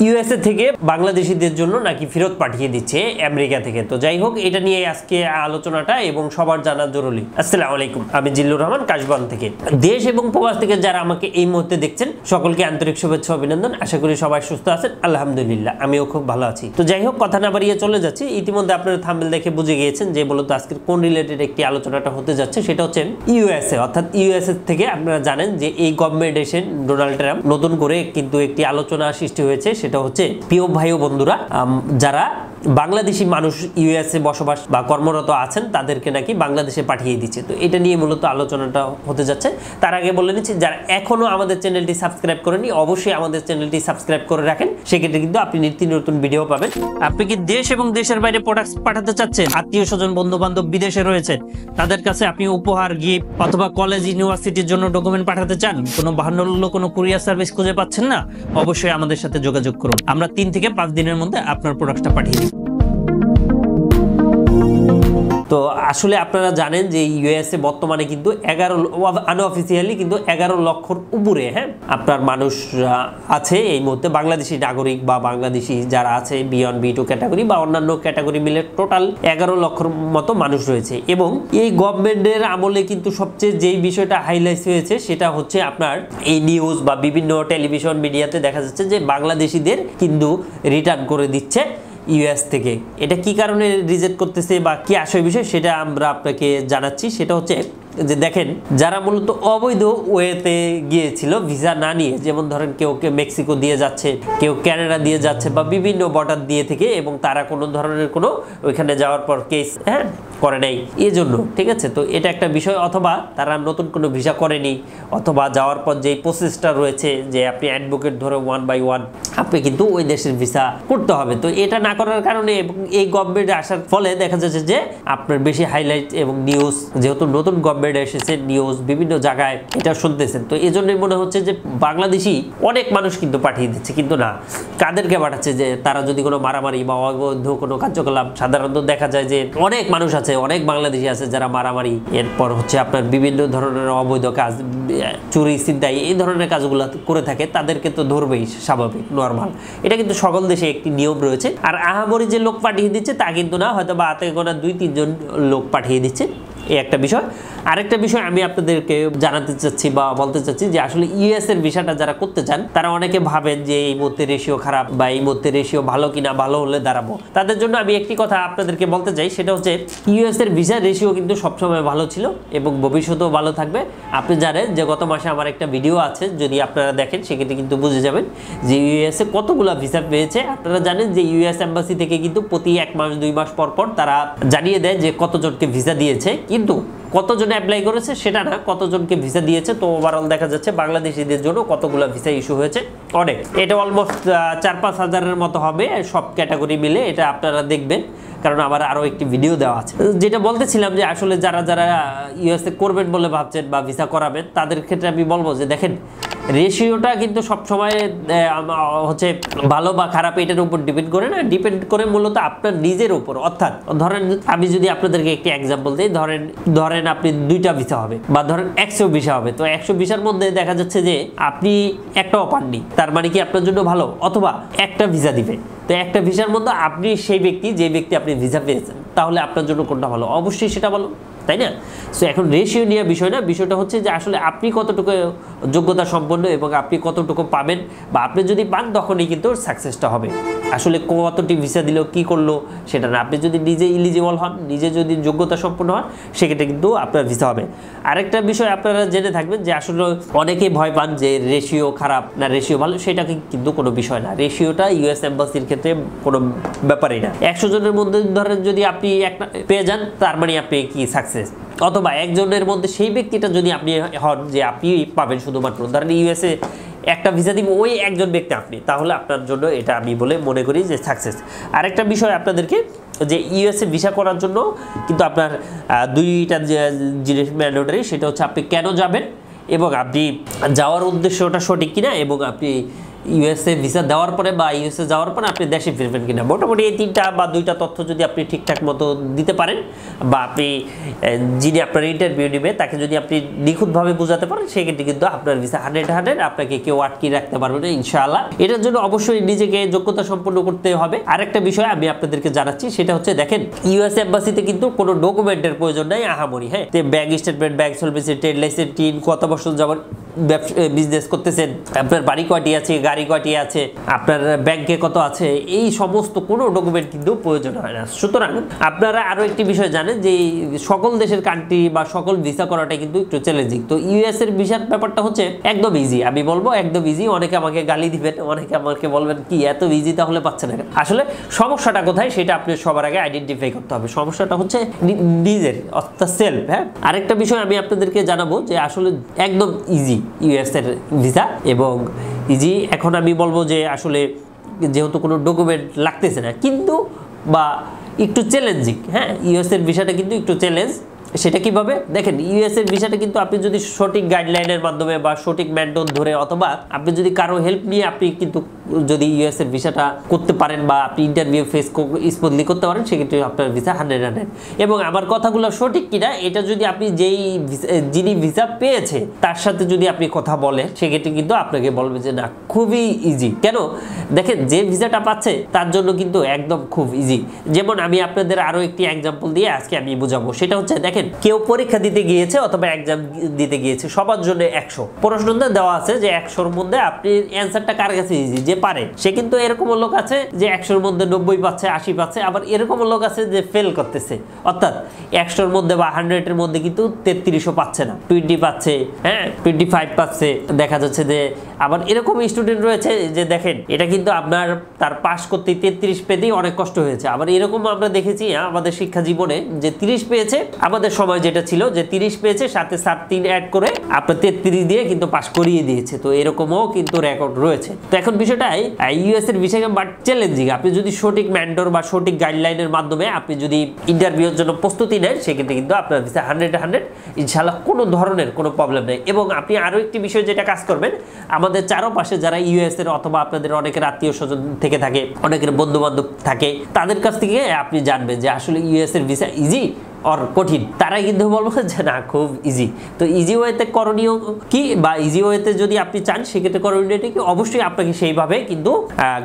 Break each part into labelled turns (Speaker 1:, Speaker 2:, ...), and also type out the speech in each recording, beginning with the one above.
Speaker 1: USA থেকে বাংলাদেশিদের জন্য নাকি ফেরত পাঠিয়ে দিচ্ছে আমেরিকা থেকে। তো যাই হোক, এটা নিয়ে আজকে আলোচনাটা এবং সবার জানা জরুরি। আসসালামু আলাইকুম, আমি জিল্লুর রহমান কাশবান থেকে। দেশ এবং প্রবাস থেকে যারা আমাকে এই মুহূর্তে দেখছেন সকলকে আন্তরিক শুভেচ্ছা অভিনন্দন। আশা করি সবাই সুস্থ আছেন, আলহামদুলিল্লাহ আমিও খুব ভালো আছি। তো যাই হোক, কথা না বাড়িয়ে চলে যাচ্ছি। ইতিমধ্যে আপনারা থাম্বনেল দেখে বুঝে গিয়েছেন যে মূলত আজকের কোন রিলেটেড একটি আলোচনাটা হতে যাচ্ছে। সেটা হচ্ছে ইউএসএ, অর্থাৎ ইউএসএ থেকে আপনারা জানেন যে এই গভর্নমেন্ট এসে ডোনাল্ড ট্রাম্প নতুন করে কিন্তু একটি আলোচনা সৃষ্টি হয়েছে। সেটা হচ্ছে প্রিয় ভাই ও বন্ধুরা, যারা বাংলাদেশি মানুষ ইউএসএ বসবাস বা কর্মরত আছেন তাদেরকে নাকি বাংলাদেশে পাঠিয়ে দিচ্ছে। তো এটা নিয়ে মূলত আলোচনাটা হতে যাচ্ছে। তার আগে বলে নিচ্ছি, যারা এখনো আমাদের চ্যানেলটি সাবস্ক্রাইব করেনি অবশ্যই আমাদের চ্যানেলটি সাবস্ক্রাইব করে রাখেন। সেক্ষেত্রে কিন্তু আপনি নিত্য নতুন ভিডিও পাবেন। আপনি কি দেশ এবং দেশের বাইরে প্রোডাক্ট পাঠাতে চাচ্ছেন? আত্মীয় স্বজন বন্ধু বান্ধব বিদেশে রয়েছে, তাদের কাছে আপনি উপহার, গিফট অথবা কলেজ ইউনিভার্সিটির জন্য ডকুমেন্ট পাঠাতে চান, কোনো বাহান্ন কোনো কুরিয়ার সার্ভিস খুঁজে পাচ্ছেন না, অবশ্যই আমাদের সাথে যোগাযোগ করুন। আমরা 3 থেকে 5 দিনের মধ্যে আপনার প্রোডাক্টটা পাঠিয়ে দিই। তো আসলে আপনারা জানেন যে ইউএসএ বর্তমানে কিন্তু আনঅফিসিয়ালি কিন্তু 11 লক্ষর উপরে আপনার মানুষ আছে এই মুহূর্তে, বাংলাদেশি নাগরিক বা বাংলাদেশি যারা আছে B1 B2 ক্যাটাগরি বা অন্যান্য ক্যাটাগরি মিলে টোটাল 11 লক্ষর মতো মানুষ রয়েছে। এবং এই গভর্নমেন্টের আমলে কিন্তু সবচেয়ে যেই বিষয়টা হাইলাইট হয়েছে সেটা হচ্ছে আপনার এই নিউজ বা বিভিন্ন টেলিভিশন মিডিয়াতে দেখা যাচ্ছে যে বাংলাদেশিদের কিন্তু রিটার্ন করে দিচ্ছে ইউএস থেকে। এটা কি কারণে রিজেক্ট করতেছে বা কি আসল বিষয় সেটা আমরা আপনাকে জানাচ্ছি। সেটা হচ্ছে যে দেখেন, যারা মূলত অবৈধ ওয়েতে গিয়েছিল ভিসা না নিয়ে, যেমন ধরেন কেউ মেক্সিকো দিয়ে যাচ্ছে, কেউ কানাডা দিয়ে যাচ্ছে বা বিভিন্ন বর্ডার দিয়ে থেকে, এবং তারা কোনো ধরনের কোনো ওইখানে যাওয়ার পর কেস করে নাই এই জন্য, ঠিক আছে। তো এটা একটা বিষয়। অথবা তারা নতুন কোনো ভিসা করেনি, অথবা যাওয়ার পর যেই প্রসেসটা রয়েছে যে আপনি অ্যাডভোকেট ধরে 1 by 1 আপনি কিন্তু ওই দেশের ভিসা করতে হবে। তো এটা না করার কারণে এবং এই গভর্নমেন্টে আসার ফলে দেখা যাচ্ছে যে আপনার বেশি হাইলাইট এবং নিউজ, যেহেতু নতুন গভর্নমেন্ট এসেছে, নিউজ বিভিন্ন জায়গায় এটা শুনতেছেন। তো এই জন্যই মনে হচ্ছে যে বাংলাদেশি অনেক মানুষ কিন্তু পাঠিয়ে দিচ্ছে, কিন্তু না, কাদেরকে পাঠাচ্ছে? যে তারা যদি কোনো মারামারি বা অবৈধ কোনো কার্যকলাপ, সাধারণত দেখা যায় যে অনেক মানুষ আছে, অনেক বাংলাদেশি আছে যারা মারামারি, এরপর হচ্ছে আপনার বিভিন্ন ধরনের অবৈধ কাজ, চুরি ছিনতাই এই ধরনের কাজগুলো করে থাকে, তাদেরকে তো ধরবেই, স্বাভাবিক নর্মাল। এটা কিন্তু সকল দেশে একটি নিয়ম রয়েছে। আর আহামরি যে লোক পাঠিয়ে দিচ্ছে তা কিন্তু না, হয়তো বা হাতে গোনা 2-3 জন লোক পাঠিয়ে দিচ্ছে, এই একটা বিষয়। আরেকটা বিষয় আমি আপনাদেরকে জানাতে চাচ্ছি বা বলতে চাচ্ছি যে আসলে ইউএস এর ভিসাটা যারা করতে চান তারা অনেকে ভাবেন যে এই মুহূর্তে রেশিও খারাপ বা এই মুহূর্তে রেশিও ভালো কিনা, ভালো হলে দাঁড়াবো। তাদের জন্য আমি একটি কথা আপনাদেরকে বলতে চাই, সেটা হচ্ছে ইউএস এর ভিসা রেশিও কিন্তু সবসময় ভালো ছিল এবং ভবিষ্যতেও ভালো থাকবে। আপনি জানেন যে গত মাসে আমার একটা ভিডিও আছে, যদি আপনারা দেখেন সেক্ষেত্রে কিন্তু বুঝে যাবেন যে ইউএস এ কতগুলো ভিসা পেয়েছে। আপনারা জানেন যে ইউএস এম্বাসি থেকে কিন্তু প্রতি 1 মাস 2 মাস পর পর তারা জানিয়ে দেয় যে কতজনকে ভিসা দিয়েছে, কিন্তু কতজন অ্যাপ্লাই করেছে সেটা না, কতজনকে ভিসা দিয়েছে। তো ওভারঅল দেখা যাচ্ছে বাংলাদেশিদের জন্য কতগুলো ভিসা ইস্যু হয়েছে অনেক, এটা অলমোস্ট 4-5 হাজারের মতো হবে সব ক্যাটাগরি মিলে। এটা আপনারা দেখবেন, কারণ আমার আরও একটি ভিডিও দেওয়া আছে। যেটা বলতেছিলাম যে আসলে যারা যারা ইউএসএ করবেন বলে ভাবছেন বা ভিসা করাবেন, তাদের ক্ষেত্রে আমি বলবো যে দেখেন, রেশিওটা কিন্তু সবসময় হচ্ছে ভালো বা খারাপ এটার উপর ডিপেন্ড করে না, ডিপেন্ড করে মূলত আপনার নিজের উপর। অর্থাৎ ধরেন আমি যদি আপনাদেরকে একটি এক্সাম্পল দিই, ধরেন আপনি 2টা ভিসা হবে বা ধরেন 100 ভিসা হবে। তো 100 ভিসার মধ্যে দেখা যাচ্ছে যে আপনি একটাও পাননি, তার মানে কি আপনার জন্য ভালো? অথবা একটা ভিসা দিবে, তো একটা ভিসার মধ্যে আপনি সেই ব্যক্তি, যে ব্যক্তি আপনি ভিসা পেয়েছেন, তাহলে আপনার জন্য কোনটা ভালো? অবশ্যই সেটা ভালো, তাই না? সো এখন রেশিও নিয়ে বিষয় না, বিষয়টা হচ্ছে যে আসলে আপনি কতটুকু যোগ্যতা সম্পন্ন এবং আপনি কতটুকু পাবেন, বা আপনি যদি পান তখনই কিন্তু সাকসেসটা হবে। আসলে কতটি ভিসা দিল কি করলো সেটা না, আপনি যদি নিজে ইলিজিবল হন, নিজে যদি যোগ্যতা সম্পন্ন হন, সেক্ষেত্রে কিন্তু আপনার ভিসা হবে। আরেকটা বিষয় আপনারা জেনে থাকবেন যে আসলে অনেকেই ভয় পান যে রেশিও খারাপ না রেশিও ভালো, সেটা কিন্তু কোনো বিষয় না। রেশিওটা ইউএস এম্বাসির ক্ষেত্রে কোনো ব্যাপারই না। 100 জনের মধ্যে ধরেন যদি আপনি একটা পেয়ে যান, তার মানে আপনি কি সাকসেস। অথবা 1 জনের মধ্যে সেই ব্যক্তিটা যদি আপনি হন যে আপনি পাবেন শুধুমাত্র, ধরেন ইউএসএ একটা ভিসা দিব ওই 1 জন ব্যক্তি আপনি, তাহলে আপনার জন্য এটা আমি বলে মনে করি যে সাকসেস। আরেকটা বিষয় আপনাদেরকে, যে ইউএসএ ভিসা করার জন্য কিন্তু আপনার 2টা জিনিস ম্যান্ডেটরি, সেটা হচ্ছে আপনি কেন যাবেন এবং আপনি যাওয়ার উদ্দেশ্যটা সঠিক কিনা, এবং আপনি ইউএসএ ভিসা দেওয়ার পরে বা ইউএসএ যাওয়ার পরে আপনি দেশে ফিরবেন কিনা। মোটামুটি এই 3টা বা 2টা তথ্য যদি আপনি ঠিকঠাক মতো দিতে পারেন বা আপনি যিনি আপনার ইন্টারভিউ নেবে তাকে যদি আপনি নিখুঁতভাবে বোঝাতে পারেন, সেক্ষেত্রে কিন্তু আপনার ভিসা 100 আপনাকে কেউ আটকে রাখতে পারবে না ইনশাআল্লাহ। এটার জন্য অবশ্যই নিজেকে যোগ্যতা সম্পন্ন করতে হবে। আরেকটা বিষয় আমি আপনাদেরকে জানাচ্ছি, সেটা হচ্ছে দেখেন ইউএস এম্বাসিতে কিন্তু কোনো ডকুমেন্টের প্রয়োজন নাই আহামরি। হ্যাঁ, bank statement, bank solvency, trade licence, tin, কত বছর যাবেন বিজনেস করতেছেন, আপনার বাড়ি কয়টি আছে, গাড়ি কয়টি আছে, আপনার ব্যাংকে কত আছে, এই সমস্ত কোনো ডকুমেন্ট কিন্তু প্রয়োজন হয় না। সুতরাং আপনারা আরো একটি বিষয় জানেন যে সকল দেশের কান্ট্রি বা সকল ভিসা করাটা কিন্তু একটু চ্যালেঞ্জিং। তো ইউএস এর ভিসার ব্যাপারটা হচ্ছে একদম ইজি, আমি বলবো একদম ইজি। অনেকে আমাকে গালি দিবেন, অনেকে আমাকে বলবেন কি এত ইজি তাহলে পাচ্ছে না। আসলে সমস্যাটা কোথায় সেটা আপনি সবার আগে আইডেন্টিফাই করতে হবে। সমস্যাটা হচ্ছে নিজের, অর্থাৎ সেলফ। হ্যাঁ, আরেকটা বিষয় আমি আপনাদেরকে জানাবো যে আসলে একদম ইজি ইউএস এর ভিসা এবং ইজি। এখন আমি বলবো যে আসলে যেহেতু কোনো ডকুমেন্ট লাগতেছে না কিন্তু বা একটু চ্যালেঞ্জিং। হ্যাঁ, ইউএস এর ভিসাটা কিন্তু একটু চ্যালেঞ্জ। সেটা কিভাবে দেখেন, ইউএস এর ভিসাটা কিন্তু আপনি যদি সঠিক গাইডলাইনের মাধ্যমে বা সঠিক ম্যান্ডেট ধরে অথবা আপনি যদি কারো হেল্প নিয়ে আপনি কিন্তু যদি ইউএস এর ভিসাটা করতে পারেন বা আপনি ইন্টারভিউ ফেস স্মুথলি করতে পারেন, সেক্ষেত্রে আপনার ভিসা 100। এবং আমার কথাগুলো সঠিক কিনা এটা যদি আপনি যিনি ভিসা পেয়েছে তার সাথে যদি আপনি কথা বলেন, সেক্ষেত্রে কিন্তু আপনাকে বলবে যে না খুবই ইজি। কেন দেখেন, যে ভিসাটা পাচ্ছে তার জন্য কিন্তু একদম খুব ইজি। যেমন আমি আপনাদের আরো একটি এক্সাম্পল দিয়ে আজকে আমি বুঝাবো। সেটা হচ্ছে দেখেন, কেউ পরীক্ষা দিতে গিয়েছে অথবা এক্সাম দিতে গিয়েছে, সবার জন্য 100 প্রশ্ন দেওয়া আছে যে 100-র মধ্যে আপনি অ্যান্সারটা কার কাছে ইজি, যে পারে সে। কিন্তু এরকম লোক আছে যে 100-র মধ্যে 90 পাচ্ছে, 80 পাচ্ছে, আবার এরকম লোক আছে যে ফেল করতেছে, অর্থাৎ 100-র মধ্যে বা 100-এর মধ্যে কিন্তু 33ও পাচ্ছে না, 20 পাচ্ছে, হ্যাঁ 25 পাচ্ছে। দেখা যাচ্ছে যে আবার এরকম স্টুডেন্ট রয়েছে যে দেখেন এটা কিন্তু আপনার তার পাস করতে 33 পেতেই অনেক কষ্ট হয়েছে। আবার এরকম আমরা দেখেছি আমাদের শিক্ষা জীবনে যে 30 পেয়েছে, আমাদের সময় যেটা ছিল যে 30 পেয়েছে, সাথে 3 অ্যাড করে আপনার 33 দিয়ে কিন্তু পাস করিয়ে দিয়েছে। তো এরকমও কিন্তু রেকর্ড রয়েছে। তো এখন বিষয়টাই ইউএস এর বিষয় বাট চ্যালেঞ্জিং। আপনি যদি সঠিক ম্যান্ডর বা সঠিক গাইডলাইনের মাধ্যমে আপনি যদি ইন্টারভিউর জন্য প্রস্তুতি নেন, সেক্ষেত্রে কিন্তু আপনার ভিসা 100 ইনশাআল্লাহ কোনো ধরনের কোনো প্রবলেম নেই। এবং আপনি আরো একটি বিষয় যেটা কাজ করবেন, আমাদের চারপাশে যারা ইউএস এর অথবা আপনাদের অনেকের আত্মীয় স্বজন থেকে থাকে, অনেকের বন্ধু বান্ধব থাকে, তাদের কাছ থেকে আপনি জানবেন যে আসলে ইউএস এর ভিসা ইজি আর কঠিন। তারাই কিন্তু বলবো যে না খুব ইজি। তো ইজি ওয়েতে করণীয় কি বা ইজি ওয়েতে যদি আপনি চান, সেক্ষেত্রে করণীয়টা কি, অবশ্যই আপনাকে সেইভাবে কিন্তু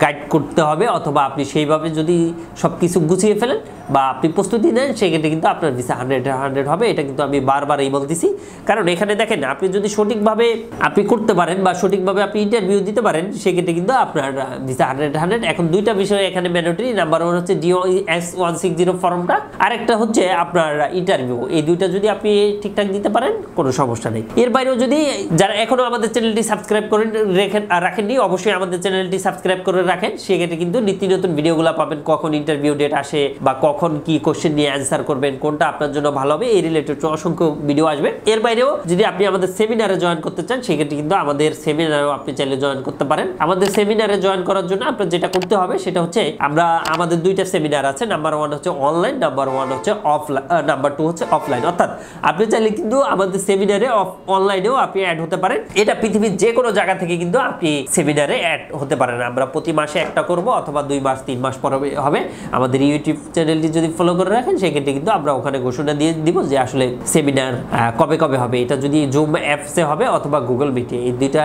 Speaker 1: গাইড করতে হবে, অথবা আপনি সেইভাবে যদি সবকিছু গুছিয়ে ফেলেন বা আপনি প্রস্তুতি নেন, সেক্ষেত্রে কিন্তু আপনার ভিসা 100 হবে। এটা কিন্তু আমি বারবারই বলতেছি, কারণ এখানে দেখেন আপনি যদি সঠিকভাবে আপনি করতে পারেন বা সঠিকভাবে আপনি ইন্টারভিউ দিতে পারেন, সেক্ষেত্রে কিন্তু আপনার ভিসা 100। এখন দুইটা বিষয় এখানে ম্যান্ডেটরি। নাম্বার 1 হচ্ছে DOS-160 ফর্মটা, আরেকটা হচ্ছে আপনার ইন্টারভিউ। এই দুইটা যদি আপনি ঠিকঠাক দিতে পারেন কোনো সমস্যা নেই। এর বাইরেও যদি যারা এখনো আমাদের চ্যানেলটি সাবস্ক্রাইব করে রাখেননি, অবশ্যই আমাদের চ্যানেলটি সাবস্ক্রাইব করে রাখেন। সেক্ষেত্রে কিন্তু নিত্য নতুন ভিডিওগুলো পাবেন, কখন ইন্টারভিউ ডেট আসে বা কখন কি কোশ্চেন নিয়ে অ্যান্সার করবেন, কোনটা আপনার জন্য ভালো হবে, এই রিলেটেড অসংখ্য ভিডিও আসবে। এর বাইরেও যদি আপনি আমাদের সেমিনারে জয়েন করতে চান, সেক্ষেত্রে কিন্তু আমাদের সেমিনারেও আপনি চাইলে জয়েন করতে পারেন। আমাদের সেমিনারে জয়েন করার জন্য আপনার যেটা করতে হবে সেটা হচ্ছে, আমাদের দুইটা সেমিনার আছে। নাম্বার 1 হচ্ছে অনলাইন, নাম্বার 1 হচ্ছে অফলাইন, নাম্বার 2 হচ্ছে অফলাইন। অর্থাৎ আপনি চাইলে কিন্তু আমাদের সেমিনারে অনলাইনেও আপনি অ্যাড হতে পারেন। এটা পৃথিবীর যে কোনো জায়গা থেকে কিন্তু আপনি সেমিনারে অ্যাড হতে পারেন। আমরা প্রতি মাসে একটা করব অথবা 2 মাস 3 মাস পর হবে। আমাদের ইউটিউব চ্যানেলটি যদি ফলো করে রাখেন, সেক্ষেত্রে কিন্তু আমরা ওখানে ঘোষণা দিয়ে দিব যে আসলে সেমিনার কবে কবে হবে। এটা যদি জুম অ্যাপসে হবে অথবা গুগল মিটে, এই দুইটা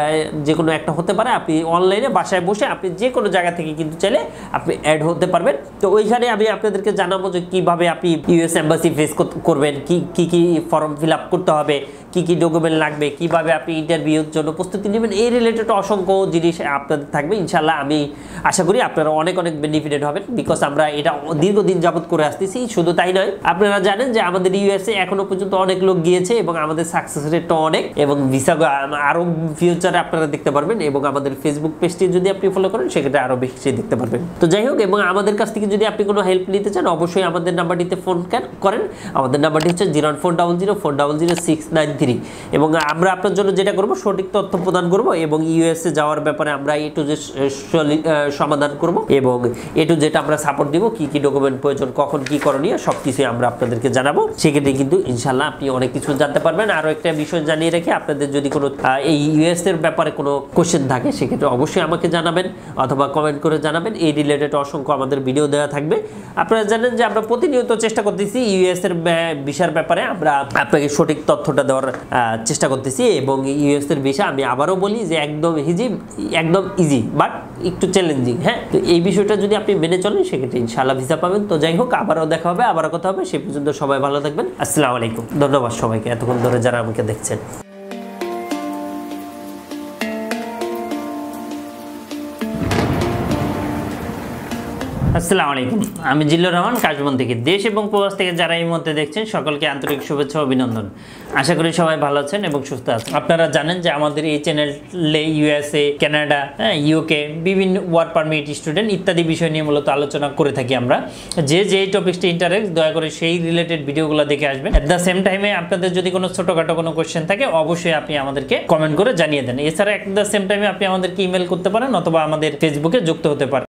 Speaker 1: যে কোনো একটা হতে পারে। আপনি অনলাইনে বাসায় বসে আপনি যে কোনো জায়গা থেকে কিন্তু চাইলে আপনি অ্যাড হতে পারবেন। তো ওইখানে আমি আপনাদেরকে জানাবো যে কিভাবে আপনি ইউএস এম্বাসি ফেস করবেন, কি ফর্ম ফিল আপ করতে হবে, কি ডকুমেন্ট লাগবে, কিভাবে আপনি ইন্টারভিউর জন্য প্রস্তুতি নেবেন, এই রিলেটেড অসংখ্য জিনিস আপনাদের থাকবে। ইনশাআল্লাহ আমি আশা করি আপনারা অনেক বেনিফিটেড হবেন, বিকজ আমরা এটা দীর্ঘদিন যাবত করে আসতেছি। শুধু তাই নয়, আপনারা জানেন যে আমাদের ইউএসএ এখনো পর্যন্ত অনেক লোক গিয়েছে এবং আমাদের সাকসেস রেটটা অনেক, এবং ভিসা আরো ফিউচারে আপনারা দেখতে পারবেন। এবং আমাদের ফেসবুক পেজটি যদি আপনি ফলো করেন, সেক্ষেত্রে আরো বেশি দেখতে পারবেন। তো যাই হোক, এবং আমাদের কাছ থেকে যদি আপনি কোনো হেল্প নিতে চান, অবশ্যই আমাদের নাম্বারটিতে ফোন করেন। আমাদের নাম্বারটি হচ্ছে 01400400693। ফ্রি। এবং আমরা আপনার জন্য যেটা করব সঠিক তথ্য প্রদান করব এবং ইউএসএ যাওয়ার ব্যাপারে আমরা এ টু জেড সমাধান করব এবং এ টু জেড আমরা সাপোর্ট দিব, কি কি ডকুমেন্ট প্রয়োজন, কখন কি করণীয় সবকিছুই আমরা আপনাদেরকে জানাবো। সেক্ষেত্রে কিন্তু ইনশাল্লাহ আপনি অনেক কিছু জানতে পারবেন। আরও একটা বিষয় জানিয়ে রেখে, আপনাদের যদি কোনো এই ইউএস এর ব্যাপারে কোনো কোশ্চেন থাকে সেক্ষেত্রে অবশ্যই আমাকে জানাবেন অথবা কমেন্ট করে জানাবেন। এই রিলেটেড অসংখ্য আমাদের ভিডিও দেওয়া থাকবে। আপনারা জানেন যে আমরা প্রতিনিয়ত চেষ্টা করতেছি ইউএস এর ভিসার ব্যাপারে আমরা আপনাকে সঠিক তথ্যটা দেওয়ার চেষ্টা করতেছি। এবং ইউএস এর ভিসা আমি আবারও বলি যে একদম ইজি বাট একটু চ্যালেঞ্জিং। হ্যাঁ, তো এই বিষয়টা যদি আপনি মেনে চলেন সেক্ষেত্রে ইনশাআল্লাহ ভিসা পাবেন। তো যাই হোক, আবারও দেখা হবে, আবারও কথা হবে। সেই পর্যন্ত সবাই ভালো থাকবেন। আসসালামু আলাইকুম। ধন্যবাদ সবাইকে এতক্ষণ ধরে যারা আমাকে দেখছেন। আসসালামু আলাইকুম, আমি জিল্লুর রহমান কাশবন থেকে। দেশ এবং প্রবাস থেকে যারা এই মুহূর্তে দেখছেন সকলকে আন্তরিক শুভেচ্ছা ও অভিনন্দন। আশা করি সবাই ভালো আছেন এবং সুস্থ আছেন। আপনারা জানেন যে আমাদের এই চ্যানেলে ইউএসএ, কানাডা, ইউকে, বিভিন্ন ওয়ার্ক পারমিট, স্টুডেন্ট ইত্যাদি বিষয় নিয়ে মূলত আলোচনা করে থাকি আমরা। যে টপিকসটি ইন্টারেস্ট, দয়া করে সেই রিলেটেড ভিডিওগুলো দেখে আসবেন। অ্যাট দ্য সেম টাইমে আপনাদের যদি কোনো ছোটোখাটো কোনো কোয়েশ্চেন থাকে অবশ্যই আপনি আমাদেরকে কমেন্ট করে জানিয়ে দেন। এছাড়া অ্যাট দ্য সেম টাইমে আপনি আমাদেরকে ইমেল করতে পারেন অথবা আমাদের ফেসবুকে যুক্ত হতে পারেন।